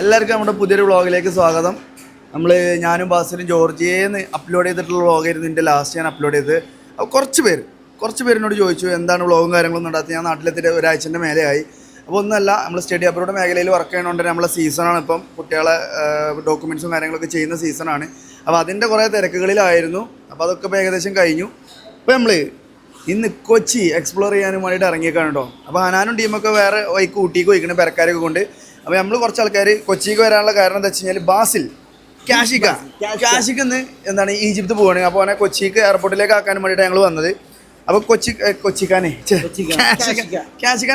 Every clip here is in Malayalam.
എല്ലാവർക്കും നമ്മുടെ പുതിയൊരു വ്ളോഗിലേക്ക് സ്വാഗതം. ഞാനും ബാസിലും ജോർജിയെന്ന് അപ്ലോഡ് ചെയ്തിട്ടുള്ള വ്ളോഗായിരുന്നു ഇതിൻ്റെ ലാസ്റ്റ് ഞാൻ അപ്ലോഡ് ചെയ്തത്. അപ്പോൾ കുറച്ച് പേരിനോട് ചോദിച്ചു എന്താണ് വ്ളോഗും കാര്യങ്ങളൊന്നും ഉണ്ടാകുന്നത്. ഞാൻ നാട്ടിലെത്തിയിട്ട് ഒരാഴ്ചൻ്റെ മേലെയായി. അപ്പോൾ ഒന്നുമല്ല, നമ്മൾ സ്റ്റഡി അബ്രോഡ് മേഖലയിൽ വർക്ക് ചെയ്യണോണ്ട് നമ്മളെ സീസണാണ് ഇപ്പം. കുട്ടികളെ ഡോക്യുമെൻറ്റ്സും കാര്യങ്ങളൊക്കെ ചെയ്യുന്ന സീസണാണ്. അപ്പോൾ അതിൻ്റെ കുറേ തിരക്കുകളിലായിരുന്നു. അപ്പോൾ അതൊക്കെ ഇപ്പോൾ ഏകദേശം കഴിഞ്ഞു. അപ്പോൾ നമ്മൾ ഇന്ന് കൊച്ചി എക്സ്പ്ലോർ ചെയ്യാനും വേണ്ടിയിട്ട് ഇറങ്ങിയേക്കാണ് കേട്ടോ. അപ്പോൾ ഹനാനും ടീമൊക്കെ വേറെ വൈക്ക് ഊട്ടിക്ക് പോയിക്കണം പെരക്കാരൊക്കെ കൊണ്ട്. അപ്പോൾ നമ്മൾ കുറച്ച് ആൾക്കാർ കൊച്ചിക്ക് വരാനുള്ള കാരണം എന്താ വെച്ച് കഴിഞ്ഞാൽ ബാസിൽ കാശിക്ക് എന്താണ് ഈജിപ്ത് പോവാണ്. അപ്പോൾ അവനെ കൊച്ചിക്ക് എയർപോർട്ടിലേക്ക് ആക്കാനും വേണ്ടിയിട്ട് ഞങ്ങൾ വന്നത്. അപ്പോൾ കാശിക്കാൻ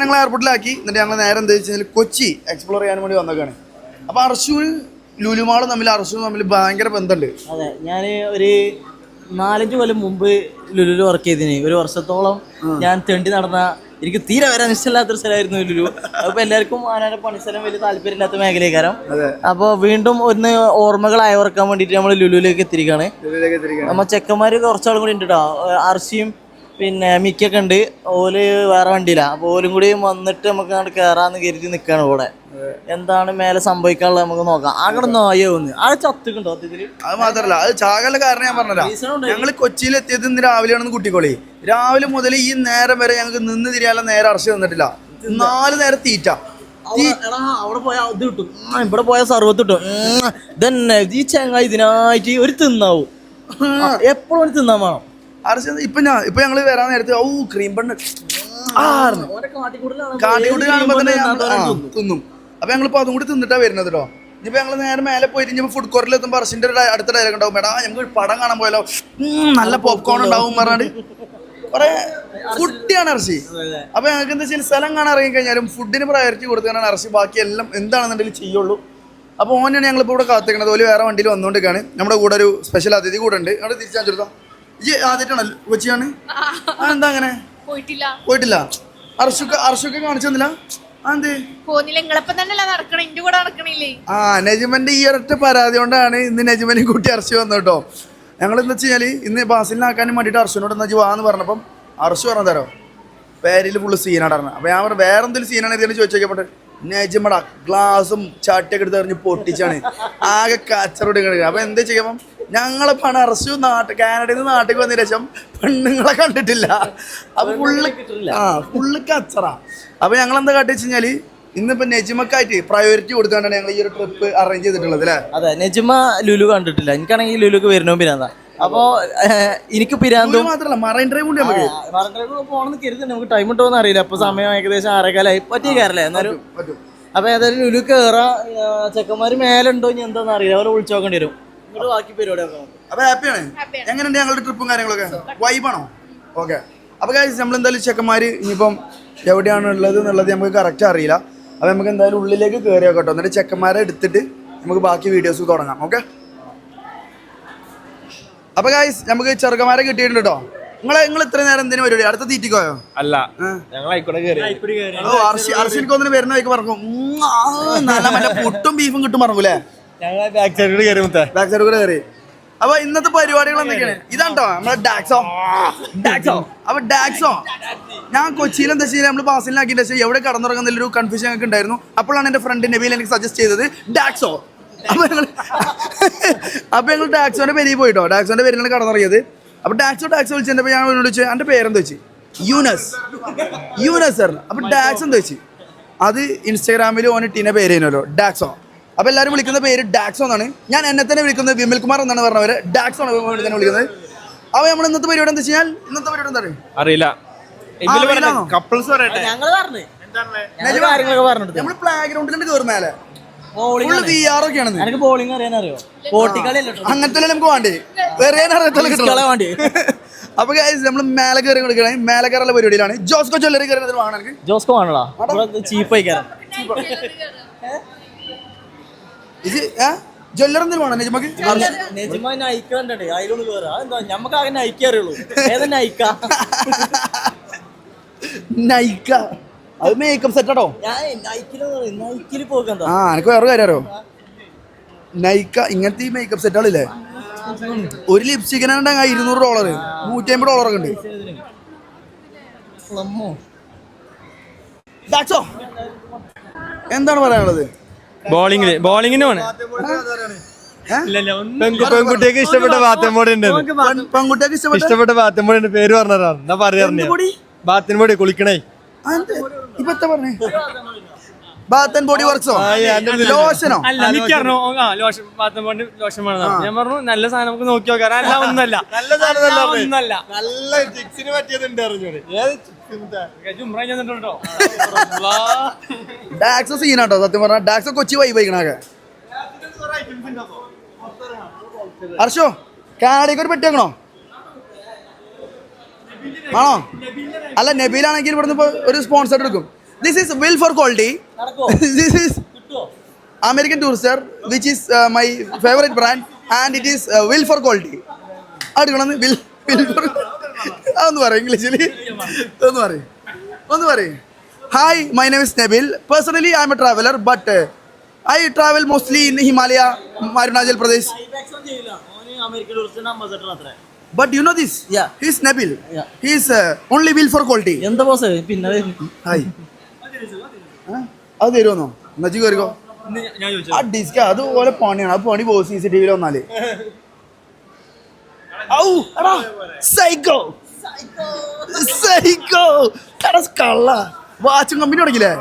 ഞങ്ങൾ എയർപോർട്ടിലാക്കി. എന്നിട്ട് ഞങ്ങൾ നേരെ എന്താ വെച്ച് കഴിഞ്ഞാൽ കൊച്ചി എക്സ്പ്ലോർ ചെയ്യാനും വേണ്ടി വന്നേക്കാണ്. അപ്പോൾ അർഷുവിന് ലുലുമാളും തമ്മിൽ ഭയങ്കര ബന്ധമുണ്ട്. അതെ, ഞാൻ ഒരു 4-5 കൊല്ലം മുമ്പ് ലുലുല് വർക്ക് ചെയ്തിന്. ഒരു വർഷത്തോളം ഞാൻ തെണ്ടി നടന്ന, എനിക്ക് തീരെ വരാൻ ഇഷ്ടമില്ലാത്തൊരു സ്ഥലമായിരുന്നു ലുലു. അപ്പൊ എല്ലാവർക്കും ആനാന്റെ പണിസ്ഥലം വലിയ താല്പര്യമില്ലാത്ത മേഖലയിക്കാരം. അപ്പോൾ വീണ്ടും ഒന്ന് ഓർമ്മകൾ അയവർക്കാൻ വേണ്ടിയിട്ട് നമ്മൾ ലുലുവിലേക്ക് എത്തിയിരിക്കുകയാണ്. നമ്മ ചെക്കന്മാർ കുറച്ചാളും കൂടി ഉണ്ട് കേട്ടോ. അർഷിയും പിന്നെ മിക്കൊക്കെ ഉണ്ട്. ഓല് വേറെ വണ്ടിയില്ല. അപ്പോൾ ഓലും കൂടി വന്നിട്ട് നമുക്ക് അങ്ങോട്ട് കയറാന്ന് കരുതി നിൽക്കുകയാണ് ഇവിടെ. എന്താണ് മേലെ സംഭവിക്കാനുള്ളത് നമുക്ക് നോക്കാം. ആകെ നോയൊന്ന് ആകെ ചത്തുക്കുണ്ടോ സത്യത്തില്. അത് മാത്രല്ല, അത് ചാകല കാരണം ഞാൻ പറഞ്ഞതാ. ഞങ്ങൾ കൊച്ചിയിൽ എത്തിയത് ഇന്ന് രാവിലെയാണെന്ന് കുട്ടിക്കോളി. രാവിലെ മുതൽ ഈ നേരം വരെ ഞങ്ങൾക്ക് നിന്ന് തിരിയാനുള്ള നേരം അർശ തന്നിട്ടില്ല. 4 നേരം തീറ്റ. അവിടെ പോയാൽ ഇത് കിട്ടും, ഇവിടെ പോയാൽ സർവത്ത് കിട്ടും. ഇതന്നെ ഈ ചങ്ങായി ഇതിനായിട്ട് ഒരു തിന്നാവും. എപ്പോഴും ഒരു തിന്നാൻ വേണം. അർശ ഇപ്പൊ ഞങ്ങള് വരാൻ നേരത്തെ ക്രീം ബണ്ണ് കാട്ടിക്കൂട്ട് കാണുമ്പോ തന്നെ തിന്നും. അപ്പൊ ഞങ്ങളിപ്പോ അതും കൂടി തിന്നിട്ടാ വരുന്നത് കേട്ടോ. ഇനിയിപ്പോ ഞങ്ങൾ നേരെ മേലെ പോയിട്ട് ഇനിയിപ്പോ ഫുഡ് കോർട്ടിൽ എത്തുമ്പോൾ അർഷിന്റെ അടുത്ത ഡയലോഗ് ഉണ്ടാവും, മേടാ ഞങ്ങൾക്ക് പടം കാണാൻ പോയാലോ, നല്ല പോപ്കോൺ ഉണ്ടാവും പറഞ്ഞാണ്ട് കുറെ ഫുഡിയാണ് അർഷി. അപ്പൊ ഞങ്ങൾക്ക് എന്താ വെച്ചാൽ സ്ഥലം കാണാൻ ഇറങ്ങി കഴിഞ്ഞാലും ഫുഡിന് പ്രയോറിറ്റി കൊടുക്കാനാണ് അർഷി. ബാക്കി എല്ലാം എന്താണെന്നുണ്ടെങ്കിൽ ചെയ്യുള്ളൂ. അപ്പോൾ ഓനാണ് ഞങ്ങളിപ്പോൾ ഇവിടെ കാത്തിക്കുന്നത്. ഓല് വേറെ വണ്ടിയിൽ വന്നുകൊണ്ടിരിക്കുകയാണ്. നമ്മുടെ കൂടെ ഒരു സ്പെഷ്യൽ അതിഥി കൂടെ ഉണ്ട്. അവിടെ തിരിച്ചാൽ ചോദിക്കാം, ഈ ആദ്യമായിട്ടാണല്ലോ കൊച്ചിയാണ്? എന്താ അങ്ങനെ പോയിട്ടില്ല? അർഷൊക്കെ കാണിച്ചു തന്നില്ല? നജിമന്റെ ഈ ഒരൊറ്റ പരാതി കൊണ്ടാണ് ഇന്ന് നജിമനെയും കൂട്ടി അർഷി വന്നത് കേട്ടോ. ഞങ്ങൾ എന്താ വെച്ച് കഴിഞ്ഞാൽ ഇന്ന് ബാസിലിനാക്കാനും വേണ്ടിയിട്ട് അർഷനോട് എന്താ വാന്ന് പറഞ്ഞപ്പം അർഷു പറഞ്ഞു തരോ പേരിൽ ഫുള്ള് സീനാണ് പറഞ്ഞത്. അപ്പോൾ ഞാൻ പറഞ്ഞു വേറെ എന്തെങ്കിലും സീനാണ് ഇതിന് ചോദിച്ചോക്കപ്പെട്ട് നജിമട ഗ്ലാസും ചാട്ടിയൊക്കെ എടുത്ത് എറിഞ്ഞ് പൊട്ടിച്ചാണ് ആകെ കച്ചറോട് കിടക്കുക. അപ്പോൾ എന്താ ചെയ്യുമ്പം ഞങ്ങളെ പണം അർഷു കാനഡയിൽ നിന്ന് നാട്ടിൽ വന്നതിന് ശേഷം പെണ്ണുങ്ങളെ കണ്ടിട്ടില്ല. അപ്പൊ ഫുള്ള് കച്ചറ. അപ്പൊ ഞങ്ങൾ എന്താ കാട്ടി വെച്ച് കഴിഞ്ഞാല് ഇന്നിപ്പോ നെജിമക്കായിട്ട് പ്രയോറിറ്റി കൊടുത്തുകൊണ്ടാണ് ഞങ്ങൾ ഈ ഒരു ട്രിപ്പ് അറേഞ്ച് ചെയ്തിട്ടുള്ളത് അല്ലേ? അതെ, നെജിമ ലുലു കണ്ടിട്ടില്ല. എനിക്കാണെങ്കിൽ ലുലുക്ക് വരുന്നോ പിരാന്താ. അപ്പൊ എനിക്ക് പിരാന്തും മാത്രമല്ല മറൈൻ ഡ്രൈവ് ഉണ്ട്. നമുക്ക് മറൈൻ ഡ്രൈവ് പോകണമെന്ന് കരുതുന്നുണ്ട്. നമുക്ക് ടൈം കിട്ടുമെന്ന് അറിയില്ല. അപ്പൊ സമയം ഏകദേശം 6:15 പറ്റിയ കയറല്ലേ എന്നാലും. അപ്പൊ ഏതായാലും ലുലു കയറാ. ചെക്കന്മാര് മേലുണ്ടോ ഇനി എന്താന്ന് അറിയില്ല. അവരെ വിളിച്ചു നോക്കേണ്ടി വരും. ബാക്കി പരിപാടി. അപ്പൊ ഹാപ്പിയാണ്. എങ്ങനെയുണ്ട് ഞങ്ങളുടെ ട്രിപ്പും കാര്യങ്ങളൊക്കെ? വൈബാണോ? ഓക്കെ. അപ്പൊ നമ്മൾ എന്തായാലും ചെക്കന്മാര് ഇനിയിപ്പം എവിടെയാണ് ഉള്ളത് എന്നുള്ളത് നമുക്ക് കറക്റ്റ് അറിയില്ല. അപ്പൊ നമുക്ക് എന്തായാലും ഉള്ളിലേക്ക് കയറി കേട്ടോ. എന്നിട്ട് ചെക്കന്മാരെ എടുത്തിട്ട് നമുക്ക് ബാക്കി വീഡിയോസ് തുടങ്ങാം. ഓക്കെ. അപ്പൊ ഗൈസ് നമുക്ക് ചെറുക്കന്മാരെ കിട്ടിയിട്ടുണ്ട് കേട്ടോ. നിങ്ങൾ ഇത്ര നേരം എന്തിനു പരിപാടി? അടുത്ത തീറ്റിക്കോയോ? അല്ല, അർഷിക്കൊന്നിന് വരുന്ന വൈക്ക് പറഞ്ഞു നല്ല നല്ല പുട്ടും ബീഫും കിട്ടും പറഞ്ഞൂല്ലേ? ബാക്ക് സൈഡ് കൂടെ കയറി. അപ്പൊ ഇന്നത്തെ പരിപാടികൾ എന്തൊക്കെയാണ്? ഇതാണ്ടോ നമ്മളെ ഡാക്സോ. അപ്പൊ ഡാക്സോ ഞാൻ കൊച്ചിയിൽ എന്താ വെച്ചാൽ നമ്മൾ ബാസിലാക്കിയിട്ട് വെച്ചാൽ എവിടെ കടന്നുറങ്ങുന്നൊരു കൺഫ്യൂഷൻ ഞങ്ങൾക്ക് ഉണ്ടായിരുന്നു. അപ്പോഴാണ് എന്റെ ഫ്രണ്ട് നബീൽ എനിക്ക് സജസ്റ്റ് ചെയ്തത് ഡാക്സോ. അപ്പൊ ഞങ്ങൾ ഡാക്സോന്റെ പേരിൽ പോയിട്ടോ. ഡാക്സോന്റെ പേരിലാണ് കടന്നുറങ്ങിയത്. അപ്പൊ ഡാക്സോ വിളിച്ചപ്പോ ഞാൻ എന്നോട് ചോദിച്ചു എന്റെ പേരെന്താ വെച്ച് യൂനസ് സർ. അപ്പൊ ഡാക്സ് എന്താ വെച്ച് അത് ഇൻസ്റ്റാഗ്രാമിൽ ഓനിട്ടിന്റെ പേര് ചെയ്യുന്നല്ലോ ഡാക്സോ. അപ്പൊ എല്ലാവരും വിളിക്കുന്ന പേര് ഡാക്സോ എന്നാണ്. ഞാൻ എന്നെ തന്നെ വിളിക്കുന്നത് വിമൽകുമാർ എന്നാണ് പറഞ്ഞവര്. ഡാക്സോ ആണ് തന്നെ വിളിക്കുന്നത്. അപ്പൊ നമ്മൾ ഇന്നത്തെ പരിപാടി എന്താ വെച്ചാൽ ഇന്നത്തെ പരിപാടി എന്താണ് അറിയില്ല. നമ്മള് പ്ലേ ഗ്രൗണ്ടിലുണ്ട് കയറും മേലെ VR-ഒക്കെയാണ്. അങ്ങനത്തെ നമുക്ക് വേണ്ടേ വേണ്ടി. അപ്പൊ നമ്മള് മേലെ കയറി കൊടുക്കണേ. മേലെ കയറുള്ള പരിപാടിയിലാണ്. ജോസ്കോ ജ്വല്ലറി കയറുന്നത് വാങ്ങണം. ജോസ്കോ വേണോ? ചീപ്പായി കയറാം. ജ്വല്ലറി എന്തെങ്കിലും വേണം നെജിമക്ക്? നൈക്ക അത് മേക്കപ്പ് സെറ്റാട്ടോ. എനിക്ക് വേറെ കാര്യം അറിയോ? നൈക്ക ഇങ്ങനത്തെ ഈ മേക്കപ്പ് സെറ്റുകളില്ലേ, ഒരു ലിപ്സ്റ്റിക്കിനാണ്ട് $200 $150 ഒക്കെ ഉണ്ട്. എന്താണ് പറയാനുള്ളത്? ബോളിങ്ങിന് പോണേ പെൺകുട്ടിയൊക്കെ ഇഷ്ടപ്പെട്ട ബാത്തൻപൊടി ഉണ്ട്. പെൺകുട്ടിയൊക്കെ ഇഷ്ടപ്പെട്ട ബാത്തൻപൊടി ഉണ്ട്. പേര് പറഞ്ഞതാണ് എന്നാ പറഞ്ഞു. ബാത്തൻപൊടി കുളിക്കണേ. ഇപ്പൊ എന്താ പറഞ്ഞേ? ബാത്ത് ആൻഡ് ബോഡി വർക്ക്സോ ലോഷനോ? ലോഷൻ ഞാൻ പറഞ്ഞു നല്ല സാധനം നമുക്ക് നോക്കി നോക്കാം. അല്ല ഒന്നല്ല, നല്ല സാധനം നല്ല ചിക്സിന് പറ്റിയതുണ്ട്. ഡാക്സ് സീനാട്ടോ സത്യം പറഞ്ഞ. ഡാക്സ് കൊച്ചി വൈബൈക്കണൊക്കെ. ഹർഷോ കാടിക്ക് ഒരു പെട്ടിയാക്കണോ? ആണോ? അല്ല നബീലാണെങ്കിൽ ഇവിടുന്ന് ഇപ്പൊ ഒരു സ്പോൺസർ എടുക്കും. This is Will for Quality. This is American Tourister, which is my favorite brand, and it is Will for Quality. അടുക്കണമെന്ന് Will for. അതൊന്ന് പറ ഇംഗ്ലീഷിൽ. ഒന്ന് പറയും. Hi, my name is Nabil. Personally, I am a traveler, but I travel mostly in Himalaya, Arunachal Pradesh. But you know this? Yeah. He is Nabil. Yeah. He is only Will for Quality. എന്താ ബോസ് പിന്നെ Hi. അത് തരുമെന്നോ? നജി കയറിക്കോ. ആ ഡിസ്ക അതുപോലെ പണിയാണ്. ആ പണി പോയി CCTV വന്നാല്. കള്ള വാച്ചും കമ്പനി തുടങ്ങില്ലേ?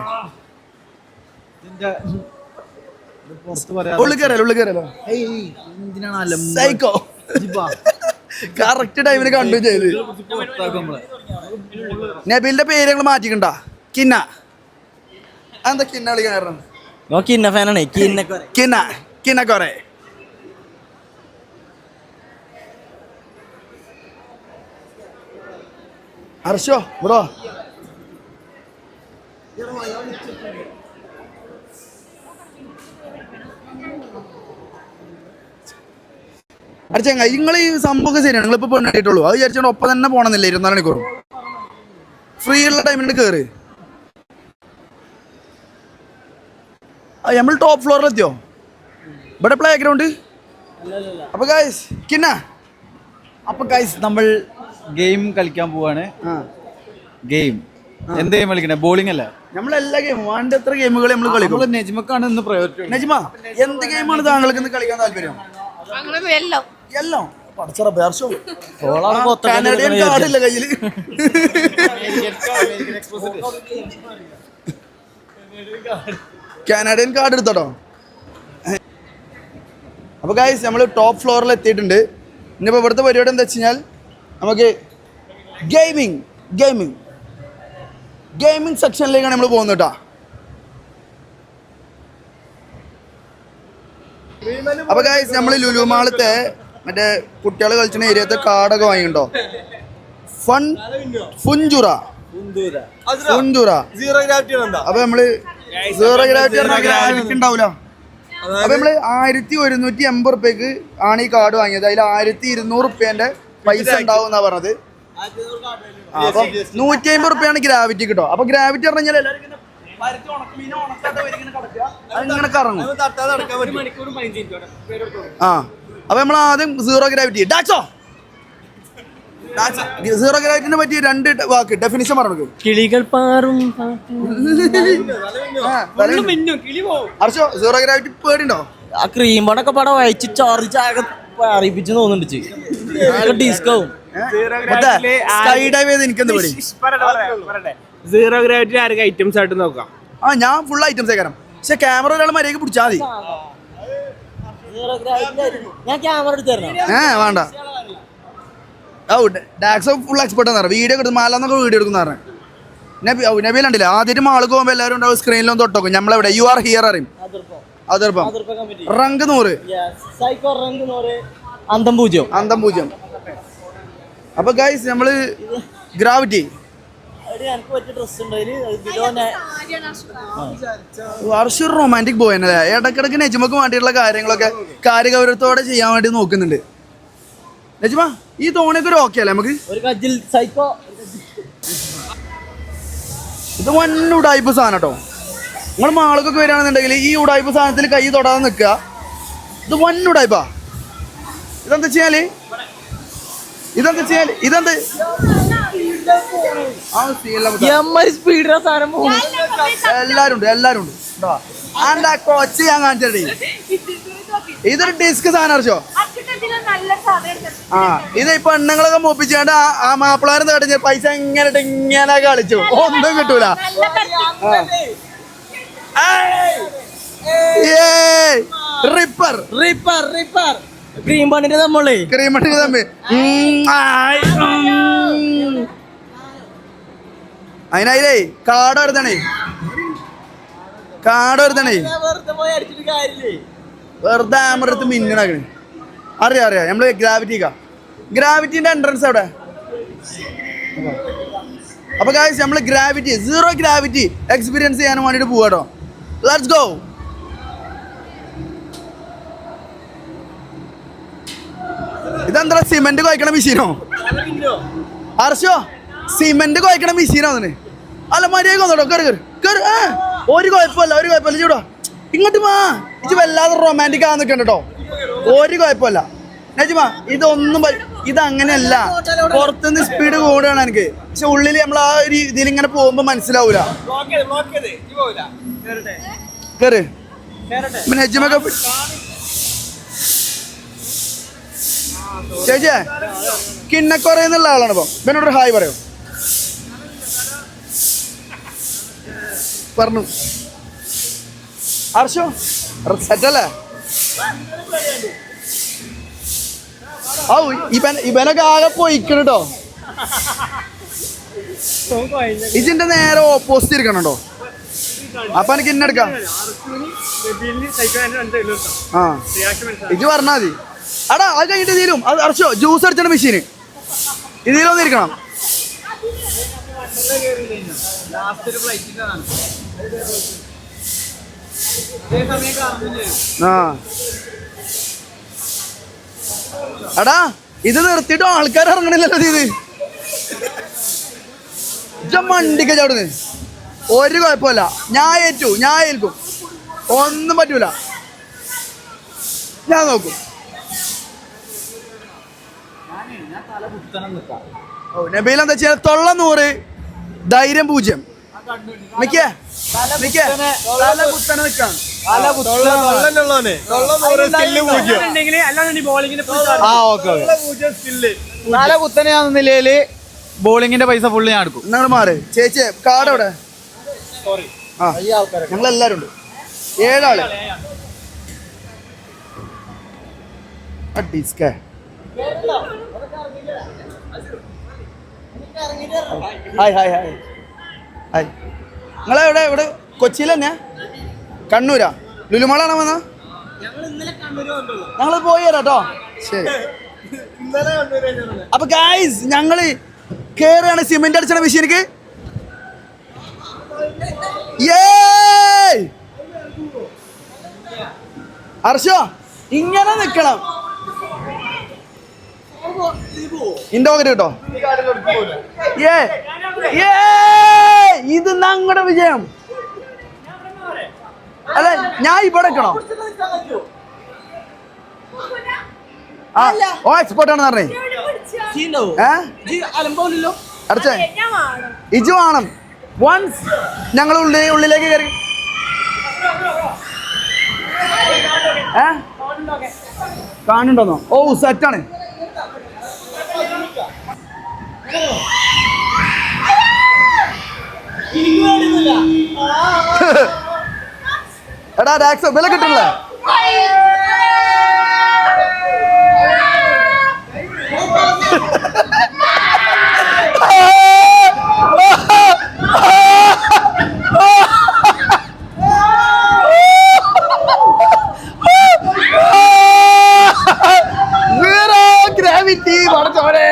ഉള്ളിൽ കയറിയാലോ സൈക്കോ. കറക്റ്റ് ടൈമിന് കണ്ടു ചെയ്ത്. നബീലിന്റെ പേര് ഞങ്ങൾ മാറ്റിക്കണ്ട. കിന്ന. എന്താ കിന്ന കളിക്കാൻ കാരണം? കിന്ന ഫാനാണ്. കിന്ന കൊറേ. ഹർഷോ ബ്രോ അടിച്ചങ്ങ നിങ്ങൾ ഈ സംഭവം ശരിയാണ്. നിങ്ങളിപ്പോൾ പെണ്ണിട്ടുള്ളൂ. അത് വിചാരിച്ചോണ്ട് ഒപ്പം തന്നെ പോകണമെന്നില്ല 24 മണിക്കൂറും. ഫ്രീ ഉള്ള ടൈമിൽ കയറി. നമ്മൾ ടോപ്പ് ഫ്ലോറിലെത്തിയോ? ഇവിടെ പ്ലേ ഗ്രൗണ്ട്. അപ്പൊ ഗൈസ് കിന്ന നമ്മൾ ഗെയിം കളിക്കാൻ പോവാണ്. ഗെയിം എന്ത് ഗെയിം കളിക്കണേ? ബോളിംഗ് അല്ല, നമ്മളെല്ലാ ഗെയിമും വേണ്ട എത്ര ഗെയിമുകൾ നമ്മൾ കളിക്കും. നെജ്മക്കാണ് ഇന്ന് പ്രയോറിറ്റി. നജ്മ എന്ത് ഗെയിമാണ് താങ്കൾക്ക് ഇന്ന് കളിക്കാൻ താല്പര്യം? എല്ലോ കാനഡിയൻ കാർഡില്ല കയ്യില്. കാനഡിയൻ കാർഡ് എടുത്തോട്ടോ. അപ്പോൾ ഗൈസ് നമ്മൾ ടോപ്പ് ഫ്ലോറിൽ എത്തിയിട്ടുണ്ട്. ഇനിയിപ്പോൾ ഇവിടുത്തെ പരിപാടി എന്താ വെച്ച് കഴിഞ്ഞാൽ നമുക്ക് ഗെയിമിംഗ് സെക്ഷനിലേക്കാണ് നമ്മൾ പോകുന്നത് കേട്ടോ. അപ്പോൾ ഗൈസ് നമ്മൾ ലുലു മാളത്തെ മറ്റേ കുട്ടികൾ കളിക്കുന്ന ഏരിയത്തെ കാർഡൊക്കെ വാങ്ങിയിട്ടുണ്ടോ? ഫുഞ്ചുറ. അപ്പൊ നമ്മള് സീറോ ഗ്രാവിറ്റി ഉണ്ടാവൂല. അപ്പൊ നമ്മള് 1180 റുപ്യക്ക് ആണ് ഈ കാർഡ് വാങ്ങിയത്. അതിൽ 1200 റുപ്യന്റെ പൈസ ഉണ്ടാവും എന്നാ പറഞ്ഞത്. അപ്പൊ 150 റുപ്യാണ് ഗ്രാവിറ്റി കിട്ടോ. അപ്പൊ ഗ്രാവിറ്റി പറഞ്ഞു കഴിഞ്ഞാൽ അങ്ങനെ കറങ്ങും. അപ്പൊ നമ്മൾ ആദ്യം സീറോ ഗ്രാവിറ്റി സീറോ ഗ്രാവിറ്റിനെ പറ്റി 2 വാക്ക് ഡെഫിനിഷൻ പറഞ്ഞു. കിളികൾ പാറും. ഹർഷോ സീറോ ഗ്രാവിറ്റി പേടിണ്ടോ? ആ ക്രീം ബോർഡൊക്കെ പടം വായിച്ച് ചാർജ് ആകെ അറിയിപ്പിച്ച് തോന്നുന്നുണ്ട്. ഡിസ്കവും സ്കൈ ഡൈവ് ചെയ്ത് എനിക്കെന്ത് പേടി? സീറോ ഗ്രാവിറ്റി ആരൊക്കെ ഐറ്റംസ് ആയിട്ട് നോക്കാം. ഞാൻ ഫുൾ ഐറ്റംസ് ആക്കാം. പക്ഷെ ക്യാമറ ഒരാൾ മര്യാദക്ക് പിടിച്ചാൽ മതി. ഞാൻ ക്യാമറ എടുത്ത് തരണം. വേണ്ട. ഡാക്സോ ഫുൾ എക്സ്പെർട്ട് എന്ന് പറഞ്ഞു. വീഡിയോ എടുത്ത് മാലെന്നൊക്കെ വീഡിയോ എടുക്കുന്ന പറഞ്ഞു. നബീലുണ്ടല്ലേ ആദ്യമായിട്ട് മാൾക്ക് പോകുമ്പോൾ എല്ലാവരും ഉണ്ടാവും സ്ക്രീനിലൊന്നും തൊട്ടോക്കും. നമ്മളെവിടെ യു ആർ ഹിയർ അറിയും. അതിർപ്പം റങ്ക് 100 അന്തം 0. അപ്പൊ ഗൈസ് നമ്മള് ഗ്രാവിറ്റി വർഷം റൊമാൻറ്റിക് ബോയ് അല്ലേ. ഇടക്കിടക്ക് നെജ്മക്ക് വേണ്ടിയിട്ടുള്ള കാര്യങ്ങളൊക്കെ കാര്യഗൗരവത്തോടെ ചെയ്യാൻ വേണ്ടി നോക്കുന്നുണ്ട്. നെജ്മ ഈ തോണിയൊക്കെ ഒരു ഓക്കെ അല്ലേ നമുക്ക്? ഇത് വൻ ഉടായ്പ സാധനം കേട്ടോ. നിങ്ങൾ മാൾക്കൊക്കെ വരികയാണെന്നുണ്ടെങ്കിൽ ഈ ഉടായ്പ സാധനത്തിൽ കൈ തൊടാതെ നിൽക്കുക. ഇത് വൻ ഉടായ്പാ. ഇതെന്താ ചെയ്യാല് ഇതെന്ത് എല്ലാരും ഉണ്ട്. ആണ്ടാ കൊച്ച് ഞാൻ കാണിച്ചേ. ഇതൊരു ഡിസ്ക് സാധനം അർച്ചോ. ആ ഇത് ഈ പെണ്ണുങ്ങളൊക്കെ മൂപ്പിച്ചാണ്ട് ആ മാപ്പിളാരും തടഞ്ഞ പൈസ ഇങ്ങനെ കളിച്ചു. ഒന്നും കിട്ടൂല. റിപ്പർ റിപ്പർ റിപ്പർ ക്രീം പണിന്റെ നമ്മളെ ക്രീമണിന് തമ്മി അതിനായില്ലേ കാട് വരുത്തണേ. വെറുതെ ആമറത്ത് മിന്നണാക്കണേ. അറിയാം നമ്മള് ഗ്രാവിറ്റിന്റെ എൻട്രൻസ് അവിടെ. അപ്പൊ ഗായ്സ് നമ്മള് ഗ്രാവിറ്റി 0 ഗ്രാവിറ്റി എക്സ്പീരിയൻസ് ചെയ്യാൻ വേണ്ടിട്ട് പോവാട്ടോ. Let's go. ഇതെന്താ സിമെന്റ് കുഴക്കണ മെഷീനോ അർശോ? സിമെന്റ് കുഴക്കണ മെഷീനോ അതിന്? അല്ല മര്യാദ വന്നോട്ടോ. ഒരു കുഴപ്പമില്ല ചൂടാ. ഇങ്ങോട്ട് വാ. ഇത് വല്ലാതെ റൊമാൻറ്റിക് ആകാൻ നിൽക്കണ്ട കേട്ടോ. ഒരു കുഴപ്പമില്ല നജിമാ. ഇതൊന്നും ഇതങ്ങനെയല്ല. പുറത്തുനിന്ന് സ്പീഡ് കൂടുകയാണ് എനിക്ക്. പക്ഷെ ഉള്ളിൽ നമ്മൾ ആ ഒരു ഇതിൽ ഇങ്ങനെ പോകുമ്പോ മനസ്സിലാവൂല. കേറ് നജിമൊക്കെ. ചേച്ചിയെ കിണ്ണക്കുറയെന്നുള്ള ആളാണ്. ഇപ്പം ഇവനോടൊരു ഹായ് പറയോ? പറഞ്ഞു അർഷോ സെറ്റല്ലേ? ഔ ഇവനൊക്കെ ആകെ പോയിക്കണം കേട്ടോ. ഇതിന്റെ നേരെ ഓപ്പോസിറ്റ് ഇരിക്കണോ? അപ്പൊ എനിക്ക് ഇന്നെടുക്കാം. ആ ഇത് പറഞ്ഞാ മതി. അടാ അത് കഴിഞ്ഞിട്ട് ഇതിലും അത് അർച്ചോ ജ്യൂസ് അടിച്ച മെഷീന് ഇതിലൊന്നും ഇരിക്കണം. ആ എടാ ഇത് നിർത്തിയിട്ടും ആൾക്കാർ ഇറങ്ങണില്ലല്ലോ. ഇത് മണ്ടിക്ക ചവിടുന്ന് ഒരു കുഴപ്പമില്ല. ഞാൻ ഏൽക്കും. ഒന്നും പറ്റൂല. ഞാൻ നോക്കും. നബീൽ എന്താ വെച്ചാൽ 100 ധൈര്യം 0. നിക്കേ തല കുത്തനെ നിക്കാം. തല കുത്തനെയാണെന്ന നിലയില് ബോളിങ്ങിന്റെ പൈസ ഫുള്ള് ഞാൻ എടുക്കും. നിങ്ങൾ മാറി. ചേച്ചി കാർഡ് എവിടെ? ആ ഞങ്ങളെല്ലാരും ഉണ്ട്. 7 ആള്. ഡിസ്കേ ഹായ് ഹായ് ഹായ് ഹായ്. നിങ്ങളെവിടെ? ഇവിടെ കൊച്ചിയിൽ തന്നെ? കണ്ണൂരാ? ലുലുമാളാണോ വന്ന? ഞങ്ങൾ പോയി തരാട്ടോ. ശരി. അപ്പൊ ഗായ്സ് ഞങ്ങള് കേറാണ് സിമെന്റ് അടിച്ചണ മെഷീനിക്ക്. അർഷോ ഇങ്ങനെ നിക്കണം. ഇൻഡോഗറ്റ് കേട്ടോ. ഇത് ഞങ്ങളുടെ വിജയം. അല്ല ഞാൻ ഇവിടെ നിൽക്കണോ? ഓ എക്സ്പോർട്ട് ആണെന്ന് പറഞ്ഞേ. അടച്ചേ ഇജു വേണം. വൺസ് ഞങ്ങൾ ഉള്ളിലേക്ക് കയറി. കാണുന്നുണ്ടോന്നോ? ഓ സെറ്റാണ്. എടാ ടാക്സ് വില കിട്ടില്ലേ? ഗ്രാവിറ്റി പഠിച്ചോരെ.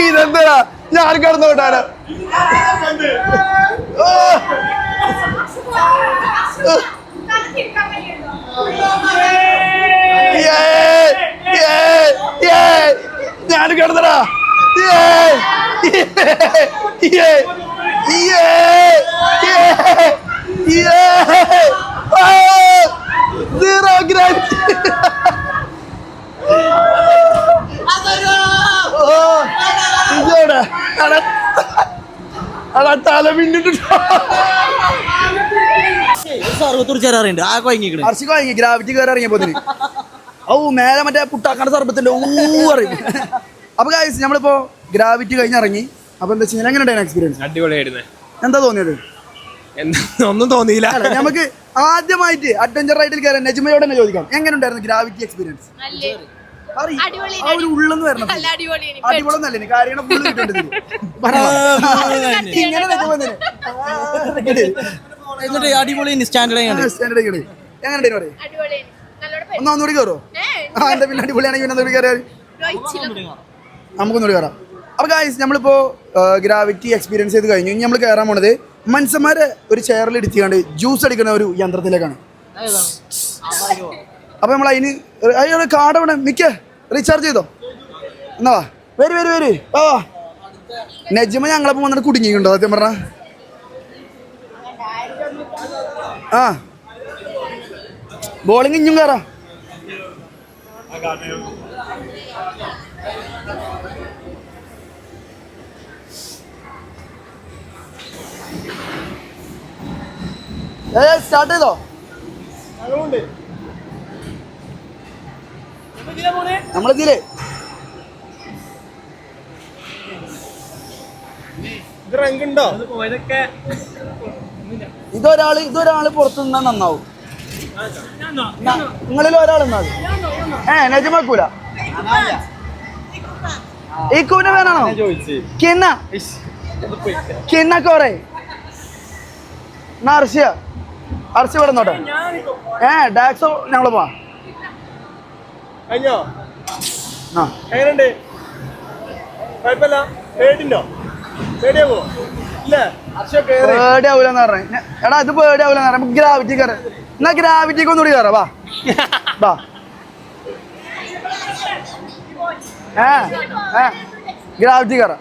ഇതെന്താ ഞാൻ കടന്നോട്ടാണ് ഞാൻ കിടന്നടാ സീറോ ഗ്രാവിറ്റി തല പിന്നിട്ട് ഗ്രാവിറ്റി കയറി ഇറങ്ങിയപ്പോ ഓ മേലെ മറ്റേ പുട്ടാക്കാണ്ട് സർബത്തിന്റെ ഊറിയും. അപ്പൊ ഗൈസ് നമ്മളിപ്പോ ഗ്രാവിറ്റി കഴിഞ്ഞിറങ്ങി. അപ്പൊ എന്താ വെച്ചാൽ എങ്ങനെ ഉണ്ടായിരുന്നു എക്സ്പീരിയൻസ്? അടിപൊളിയായിരുന്നു. എന്താ തോന്നിയത്? ഒന്നും തോന്നിയില്ല. നമുക്ക് ആദ്യമായിട്ട് അഡ്വഞ്ചർ റൈഡിൽ കയറാൻ നജ്മയോട് തന്നെ ചോദിക്കാം, എങ്ങനെ ഉണ്ടായിരുന്നു ഗ്രാവിറ്റി എക്സ്പീരിയൻസ്? ഉള്ളെന്ന് വരണം. അടിപൊളിയൊന്നല്ലേ കാര്യങ്ങൾ ഫുള്ള് കിട്ടുന്നുണ്ട്. അടിപൊളി സ്റ്റാൻഡേർഡ് എങ്ങനെ ഒന്നൂടി കയറോ? എന്താ പിന്നെ അടിപൊളിയാണെങ്കിൽ പിന്നെ ഒന്നുകൂടി കയറിയാൽ നമുക്കൊന്നുകൂടി കയറാം. അപ്പൊ ഗൈസ് നമ്മളിപ്പോ ഗ്രാവിറ്റി എക്സ്പീരിയൻസ് ചെയ്ത് കഴിഞ്ഞു. ഇനി നമ്മൾ കയറാൻ പോണത് മനുഷ്യന്മാരെ ഒരു ചെയറിൽ ഇടിച്ചുകൊണ്ട് ജ്യൂസ് അടിക്കുന്ന ഒരു യന്ത്രത്തിലേക്കാണ്. അപ്പൊ നമ്മൾ അതിന് അയ്യോ കാർഡ് അവിടെ മിക്ക റീചാർജ് ചെയ്തോ എന്നാ വരി വാ. നജ്മ ഞങ്ങളപ്പോ വന്നിട്ട് കുടുങ്ങിയിട്ടുണ്ടോ സത്യം പറഞ്ഞ? ആ ബോളിങ് ഇഞ്ഞും കയറാം. സ്റ്റാർട്ട് ചെയ്തോ? നമ്മളെത്തിയില്ലേ? ഇതൊരാള് പുറത്തു നിന്നാ നന്നാവും. നിങ്ങളിൽ ഒരാൾ നിന്നാ നജമാക്കൂല. ഈ കൂന വേണോ? കിണ്ണ കോറേ അർച്ച വിടുന്നോട്ടെ. ഡാക്സോ ഞങ്ങള് പോവാ. പേടിയാവൂലെന്ന് പറഞ്ഞ എടാ ഇത് പേടിയാവൂലെന്ന് പറഞ്ഞ നമുക്ക് ഗ്രാവിറ്റി കയറാം. എന്നാ ഗ്രാവിറ്റിക്ക് ഒന്നുകൂടി കയറാം. വാ ഗ്രാവിറ്റി കയറാം.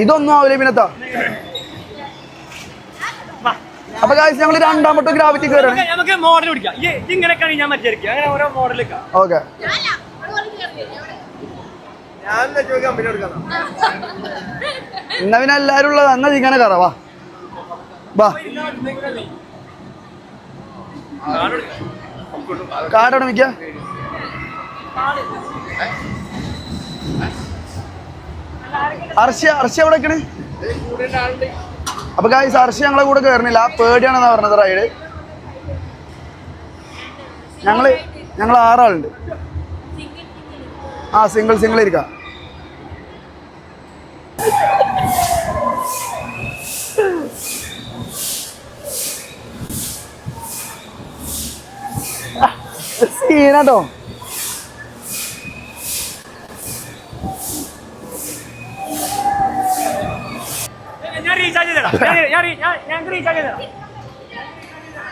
ഇതൊന്നും ആവൂലേ പിന്നെത്താ. അപ്പൊ ഗൈസ് ഞങ്ങൾ രണ്ടാമത്തെ ഗ്രാവിറ്റി കയറാണ്. ഓക്കെ എന്നാ പിന്നെ എല്ലാരും ഉള്ളത് എന്നാ ഇങ്ങനെ കയറാ. വാ കാർഡോടെ മിക്ക അർഷ്യ എവിടെ വെക്കണ്? അപ്പൊ ഗൈസ് അർഷ്യ ഞങ്ങളെ കൂടെ കയറുന്നില്ല, പേടിയാണെന്നാ പറഞ്ഞത് റൈഡ്. ഞങ്ങൾ 6 ആളുണ്ട്. ആ സിംഗിൾ ഇരിക്കാം. സീനാട്ടോ.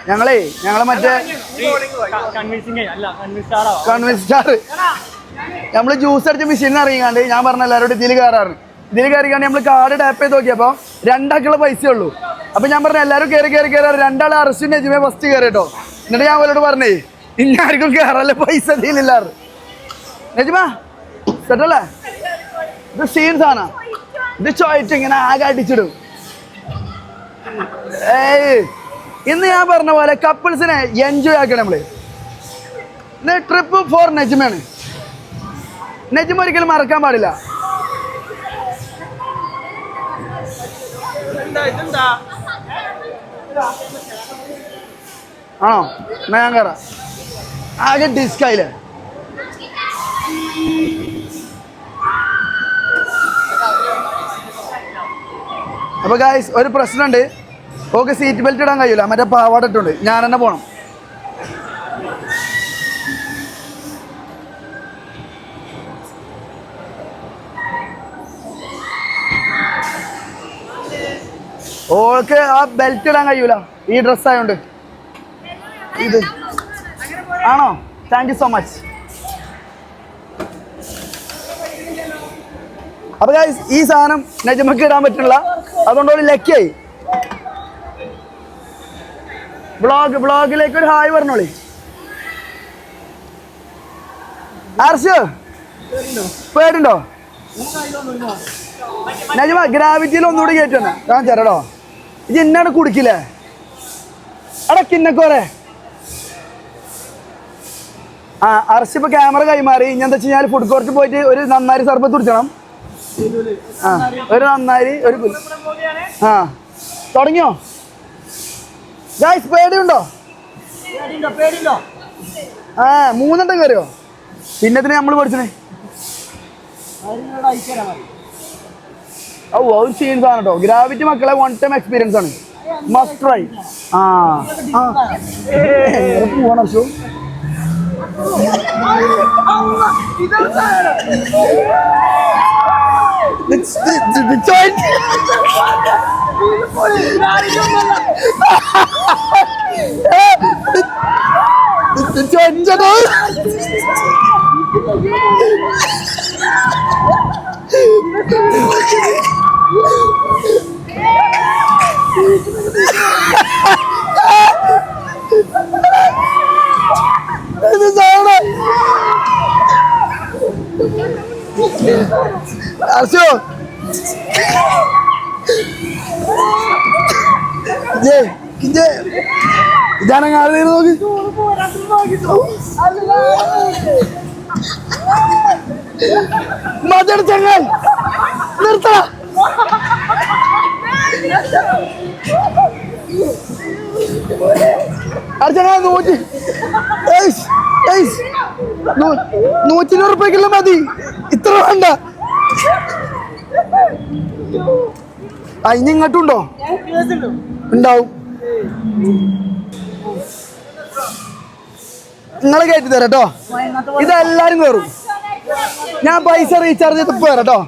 ഞങ്ങളെ മറ്റേ കൺവിൻസ് സ്റ്റാർ നമ്മള് ജ്യൂസ് അടിച്ച മെഷീനിൽ ഇറങ്ങിക്കാണ്ട് ഞാൻ പറഞ്ഞ എല്ലാവരോടും ഇതിൽ കയറാറ്. ഇതിൽ കയറിക്കാണ്ട് നമ്മൾ കാർഡ് ടാപ്പ് ചെയ്ത് നോക്കിയപ്പോ 2 ആൾക്കുള്ള പൈസ ഉള്ളൂ. അപ്പൊ ഞാൻ പറഞ്ഞ എല്ലാവരും കയറാറ്. 2 ആൾ അർശും നജ്മ ഫസ്റ്റ് കയറിട്ടോ. എന്നിട്ട് ഞാൻ അവരോട് പറഞ്ഞേ ഇന്നാർക്കും കയറല്ലേ പൈസ തീലില്ലാറ്. നജ്മ സെറ്റല്ലേ? ഇത് സീൻസ് ആണ്. ഇത് ചോദിച്ചു ഇങ്ങനെ ആകെ അടിച്ചിടും. ഇന്ന് ഞാൻ പറഞ്ഞ പോലെ കപ്പിൾസിനെ എൻജോയ് ആക്കണം നമ്മള്. Trip four നജ്മയാണ്. നജ്മ ഒരിക്കലും മറക്കാൻ പാടില്ല. ആണോ? എന്നാ ഞാൻ കയറാം. ആകെ ഡിസ്കായില്ലേ? അപ്പൊ ഗായ്സ് ഒരു പ്രശ്നമുണ്ട്. ഓക്കെ സീറ്റ് ബെൽറ്റ് ഇടാൻ കഴിയൂല, മറ്റേ പാവാട ഇട്ടുണ്ട്. ഞാൻ തന്നെ പോണം. ഓൾക്ക് ആ ബെൽറ്റ് ഇടാൻ കഴിയൂല ഈ ഡ്രസ് ആയോണ്ട്. ഇത് ആണോ? Thank you so much. അപ്പൊ ഈ സാധനം നജ്മക്ക് ഇടാൻ പറ്റില്ല, അതുകൊണ്ട് ഒരു ലക്കിയായി. ബ്ലോഗിലേക്ക് ഒരു ഹായ് പറഞ്ഞോളി. ആർഷ് പേടുണ്ടോ നജ്മ? ഗ്രാവിറ്റിയിൽ ഒന്നുകൂടി കയറ്റണം കാണിച്ചാരോ. ഇത് എന്നാണ് കുടിക്കില്ലേ എടാ കിന്നക്കോരെ. ആ അർഷ് ഇപ്പൊ ക്യാമറ കൈമാറി. ഇനി എന്താ വെച്ച് കഴിഞ്ഞാൽ ഫുഡ് കോർട്ടിൽ പോയിട്ട് ഒരു നന്നാരി സർബത്ത് കുടിക്കണം. ആ ഒരു നന്നാരി ഒരു ആ തുടങ്ങിയോ ഗൈസ്? പേടിയുണ്ടോ? ആ 3 കയറിയോ? പിന്നത്തിന് നമ്മൾ പഠിച്ചേ. ഓ ഒരു സീൻസ് ആണ് കേട്ടോ. ഗ്രാവിറ്റി മക്കളെ 1 ടൈം എക്സ്പീരിയൻസ് ആണ്, മസ്റ്റ് ട്രൈ. ആ പോവാണ് ഷോ. അർഷോ ഇതാണ് ആളുകൾ നോക്ക്. മതം ചങ്ങായി നിർത്തണ. അർച്ചന 120 രൂപയ്ക്കുള്ള മതി, ഇത്ര വേണ്ട. ഇനി ഇങ്ങോട്ടുണ്ടോ? ഉണ്ടാവും. നിങ്ങളെ കയറ്റി തരാം കേട്ടോ. ഇതെല്ലാരും കയറും. ഞാൻ പൈസ റീചാർജ് ചെയ്ത് തരാം കേട്ടോ.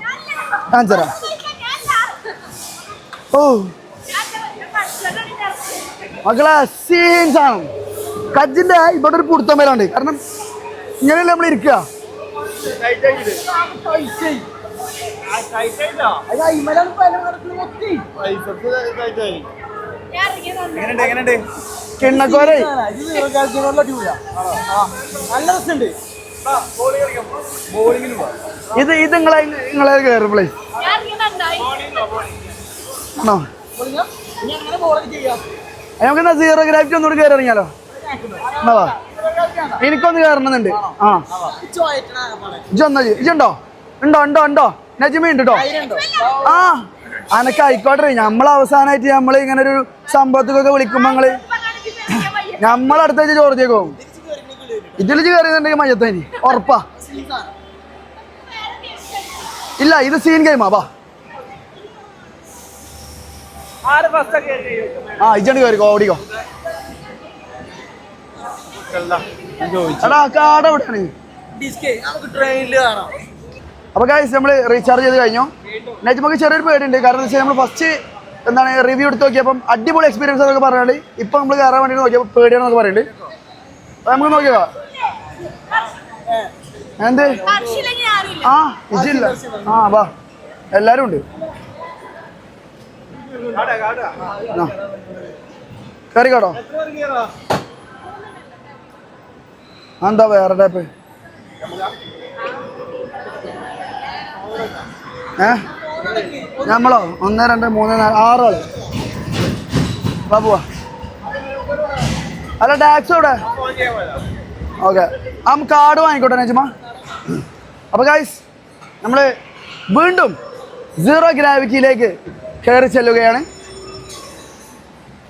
കാണിച്ചു തരാം. ഓ മക്കളെ സീൻസ് ആണ്. കജ്ജിന്റെ ഇവിടെ ഒരു പുടുത്തം വരാണ്ട്. കാരണം ഇങ്ങനെയല്ലേ നമ്മൾ ഇരിക്കുക. കിണ്ണക്കോരെ ഇത് നിങ്ങളെ കയറുമ്പോളേ ആണോ? നമുക്കെന്താ സീറോ ഗ്രാവിറ്റി ഒന്നുകൂടി കയറി ഇറങ്ങിയാലോ? എനിക്കൊന്ന് കയറണമെന്നുണ്ട്. ആ ഇജുണ്ടോ? ഉണ്ടോ നജ്മ ഉണ്ട് കേട്ടോ. ആ അനക്ക് ആയിക്കോട്ടെ. നമ്മൾ അവസാനമായിട്ട് നമ്മൾ ഇങ്ങനെ ഒരു സംഭവത്തിക്കൊക്കെ വിളിക്കുമ്പോ നമ്മളടുത്ത ചോർച്ചയൊക്കെ പോകും. ഇതിൽ കയറിയെന്നുണ്ടെങ്കിൽ മയ്യത്തേനി ഉറപ്പാ. ഇല്ല ഇത് സീൻ ഗെയിമാ. വാ ആ ഇജണ്ട് കയറിക്കോ, ഓടിക്കോ. എടാ കാട് എവിടെയാണ്? അപ്പൊ ഗൈസ് നമ്മള് റീചാർജ് ചെയ്ത് കഴിഞ്ഞു. നജ്മക്ക് ചെറിയൊരു പേടിയുണ്ട്. കാരണം എന്താ വെച്ചാൽ നമ്മൾ ഫസ്റ്റ് എന്താണ് റിവ്യൂ എടുത്ത് നോക്കിയപ്പം അടിപൊളി എക്സ്പീരിയൻസ് എന്നൊക്കെ പറഞ്ഞാൽ ഇപ്പൊ നമ്മൾ കയറാൻ വേണ്ടി നോക്കിയപ്പോൾ പേടിയാണെന്നൊക്കെ പറയുന്നുണ്ട്. നമുക്ക് നോക്കിയോ എന്ത്? ആ ഇജില്ല. ആ വാ എല്ലാരും ഉണ്ട്. കയറിക്കോട്ടോ. എന്താ വേറെ ടൈപ്പ്? നമ്മളോ 1 2 3 4 6 ആള്. പോവാ. അല്ല ടാക്സ് ഇവിടെ. ഓക്കെ കാർഡ് വാങ്ങിക്കോട്ടെ നജ്മ. അപ്പൊ ഗൈസ് നമ്മള് വീണ്ടും സീറോ ഗ്രാവിറ്റിയിലേക്ക് കയറി ചെല്ലുകയാണ്.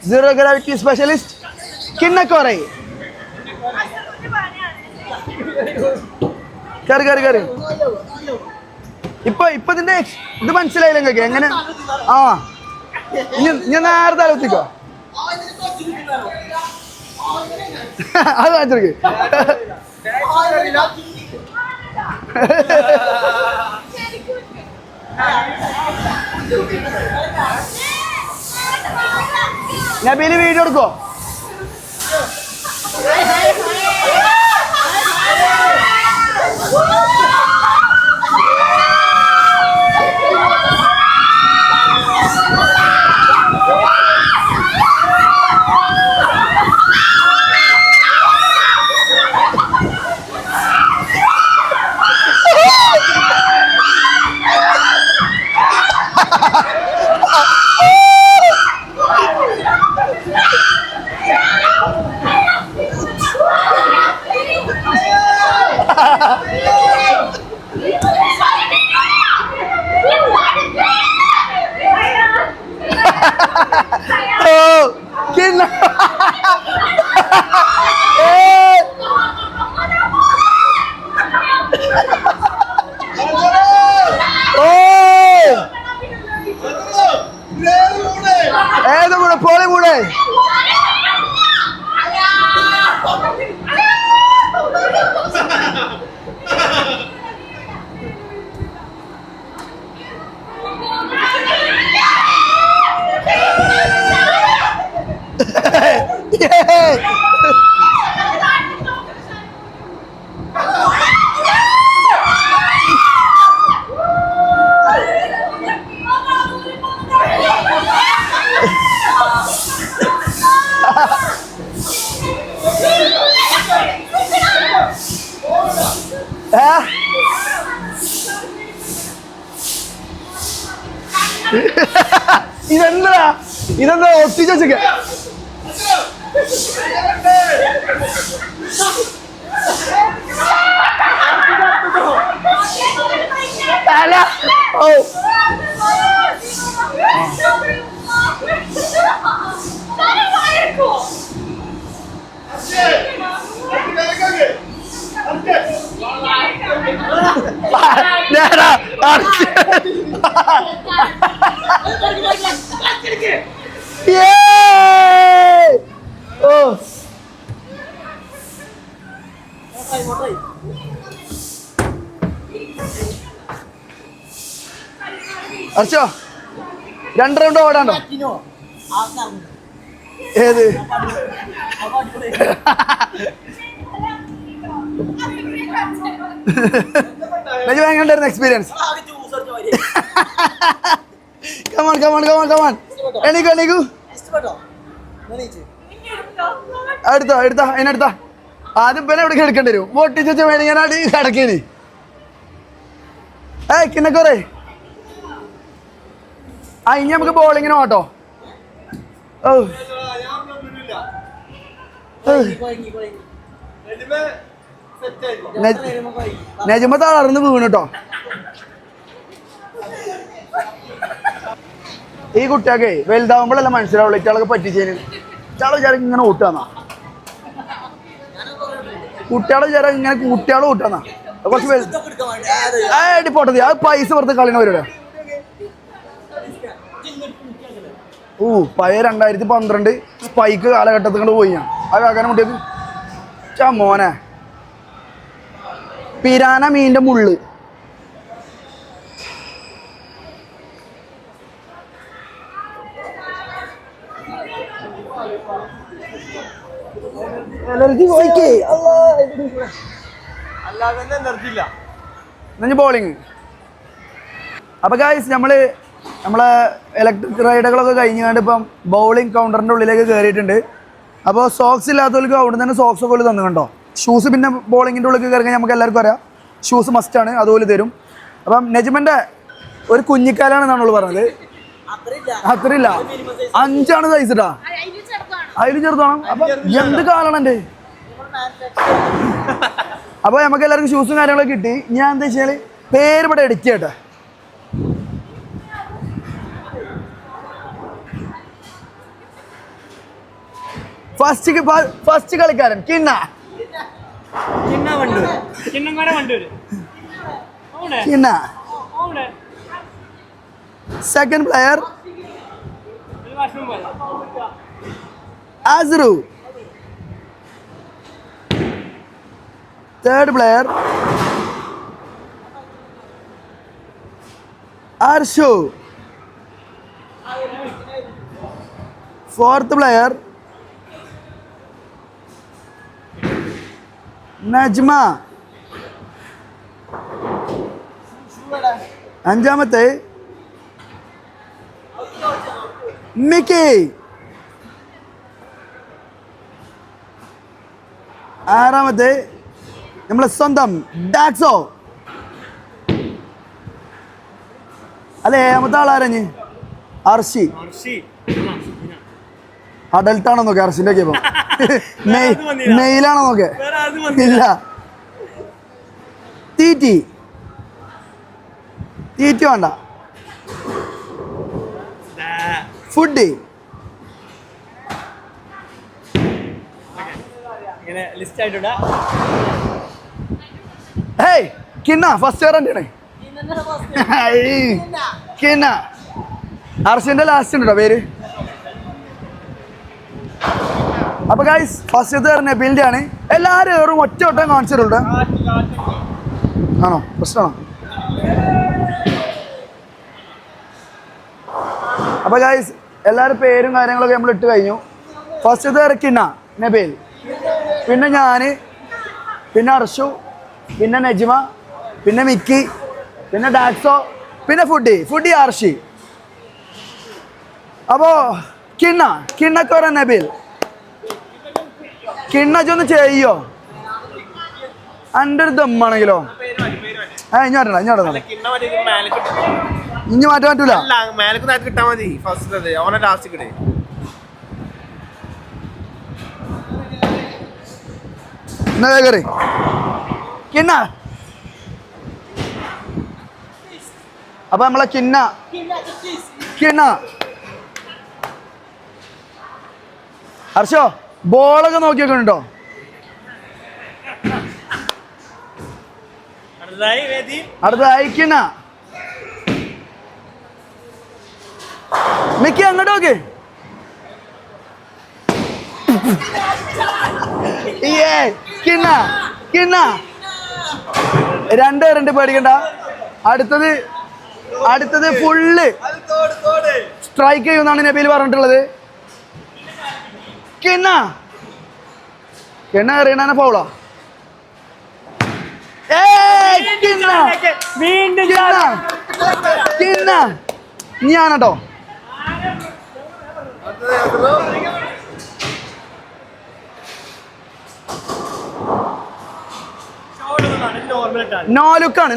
സീറോ ഗ്രാവിറ്റി സ്പെഷ്യലിസ്റ്റ് കിണ്ണക്കോറൈ. കയറി ഇപ്പൊ ഇതിന്റെ ഇത് മനസ്സിലായില്ല നിങ്ങൾക്ക് എങ്ങനെ? ആ ഞാൻ നേരത്തെ ആലോചിക്കോ. അത് കാണിച്ചെടുക്ക്. നബീല് വീഡിയോ എടുക്കോ? ഏത് കൂടെ പോളി കൂടെ ഇതെന്താ ഒട്ടിച്ച അല്ല ഓ അർച്ചോ 2 റൗണ്ട് ഓടാണ്ടോ? ഏത് എങ്ങനെയുണ്ടായിരുന്നു experience? Come on come on come on come on എണീക്കൂ എണീക്കൂ. എടുത്തോ എടുത്താ അതിനെടുത്താ. ആദ്യം പിന്നെ എവിടെ എടുക്കേണ്ടി വരും? പൊട്ടിച്ച വേണിങ്ങനാടി കിടക്കേനി. കിന്നക്കോറേ ഇനി നമുക്ക് ബോളിങ്ങിന് ഓട്ടോ. നെജുമ്പ തളർന്ന് വീണു കേട്ടോ. ഈ കുട്ടിയൊക്കെ വലുതാവുമ്പോഴല്ല മനസ്സിലാവുള്ളൂ ഇറ്റാളൊക്കെ പറ്റിച്ചേന്. ഇറ്റാളെ വിചാരം ഇങ്ങനെ ഓട്ടാന്നാ, കുട്ടികളെ വിചാരം ഇങ്ങനെ കുട്ടികളെ ഓട്ടാന്നാ. കുറച്ച് വലുത് പോട്ടത് അത് പൈസ പുറത്ത് കളിനവരുടെ. പഴയ 2012 സ്പൈക്ക് കാലഘട്ടത്തിൽ കൊണ്ട് പോയി ഞാൻ. ആ കാക്കാനെ കുട്ടിയൊക്കെ മോനെ പിരാന മീൻ്റെ മുള്ള്. ബോളിങ്. അപ്പൊ ഗായ്സ് നമ്മളെ ഇലക്ട്രിക് റൈഡുകളൊക്കെ കഴിഞ്ഞാണ്ട് ഇപ്പം ബൗളിംഗ് കൗണ്ടറിൻ്റെ ഉള്ളിലേക്ക് കയറിയിട്ടുണ്ട്. അപ്പോൾ സോക്സ് ഇല്ലാത്തവർക്ക് അവിടെ തന്നെ സോക്സ് ഒക്കെ തന്നു കണ്ടോ. ഷൂസ് പിന്നെ ബോളിങ്ങിൻ്റെ ഉള്ളിൽ കയറി നമുക്ക് എല്ലാവർക്കും അറിയാം ഷൂസ് മസ്റ്റാണ്, അതുപോലെ തരും. അപ്പം നെജ്മൻ്റെ ഒരു കുഞ്ഞിക്കാലാണെന്നാണ് പറഞ്ഞത്. അത്രയില്ല, 5 സൈസ് ഇട്ടാ. അതിൽ ചെറുതാണ്. അപ്പം എന്ത് കാലാണ് എൻ്റെ. അപ്പോൾ നമുക്ക് എല്ലാവർക്കും ഷൂസും കാര്യങ്ങളൊക്കെ കിട്ടി. ഞാൻ എന്താ വെച്ചാൽ പേര് ഇവിടെ എഡിറ്റ് ചെയ്യട്ടെ. ഫസ്റ്റ് കളിക്കാരൻ Kinna. Second player Asru. Third player Arshu. Fourth player Najma. അഞ്ചാമത്തെ മിക്കി. ആറാമത്തെ നമ്മളെ സ്വന്തം ഡാക്സോ. അല്ല ഏഴാമത്തെ ആളാരഞ്ഞ് അർഷി. അഡൽട്ടാണോ നോക്കെ അർഷിന്റെ ഒക്കെ ഇപ്പൊ മെയിലാണോ നോക്കെ ഇല്ല. തീറ്റി വേണ്ട. ഫുഡ് ഹേയ് കിണ്ണ ഫസ്റ്റ് ഇയർ തന്നെയാണ്. കിണ്ണ അർഷിന്റെ ലാസ്റ്റ് ഉണ്ടോ പേര്? അപ്പൊ ഗൈസ് ഫസ്റ്റ് നബീലിന്റെ ആണ്. എല്ലാരും ഏറും ഒറ്റ വട്ടം കാണിച്ചിട്ടുണ്ട്. ആണോ പ്രശ്നമാണോ? അപ്പൊ ഗൈസ് എല്ലാവരും പേരും കാര്യങ്ങളൊക്കെ നമ്മൾ ഇട്ട് കഴിഞ്ഞു. ഫസ്റ്റ് ഇറക്കിണ്ണ നബീൽ, പിന്നെ ഞാന്, പിന്നെ അർഷു, പിന്നെ നജ്മ, പിന്നെ മിക്കി, പിന്നെ ഡാക്സോ, പിന്നെ ഫുഡി ആർഷി. അപ്പോ കിണ്ണക്ക് വരാൻ നബീൽ കിണ്ണച്ചൊന്ന് ചെയ്യോ? എൻ്റെ ഒരു ദമ്മാണെങ്കിലോ ഇഞ്ഞോട്ടാ ഇഞ്ഞ് മാറ്റാൻ പറ്റൂല. കിട്ടാ മതി ഫസ്റ്റ് ഓനെ ലാസ്റ്റ് കിട്ടേ. കയറി കിണ്ണ. അപ്പൊ നമ്മളെ കിണ്ണ ഹർഷോ ബോളൊക്കെ നോക്കിയൊക്കെണ്ടോ? അടുത്തതായി കിണ്ണ. മിക്കി അങ്ങോട്ട് നോക്ക്. കിണ്ണ 2 പേടിക്കണ്ട. അടുത്തത് ഫുള്ള് സ്ട്രൈക്ക് ചെയ്യുമെന്നാണ് നബീൽ പറഞ്ഞിട്ടുള്ളത്. കിണ്ണ എറിയണ ഫൗളാ. ഞാനട്ടോ നോലുക്കാണ്.